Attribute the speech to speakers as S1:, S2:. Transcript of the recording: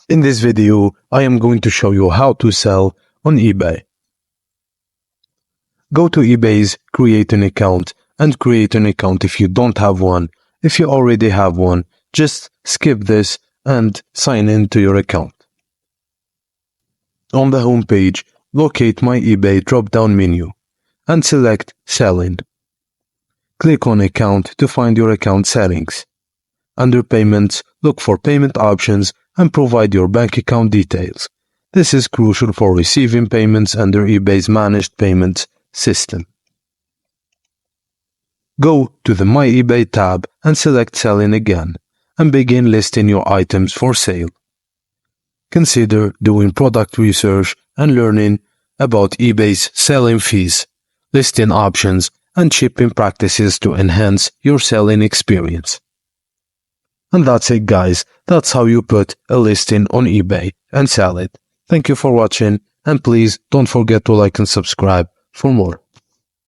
S1: In this video, I am going to show you how to sell on eBay. Go to eBay's Create an Account and create an account if you don't have one. If you already have one, just skip this and sign in to your account. On the home page, locate My eBay drop-down menu and select Selling. Click on Account to find your account settings. Under Payments, look for Payment Options and provide your bank account details. This is crucial for receiving payments under eBay's Managed Payments system. Go to the My eBay tab and select Selling again, and begin listing your items for sale. Consider doing product research and learning about eBay's selling fees, listing options, and shipping practices to enhance your selling experience. And that's it, guys. That's how you put a listing on eBay and sell it. Thank you for watching, and please don't forget to like and subscribe for more.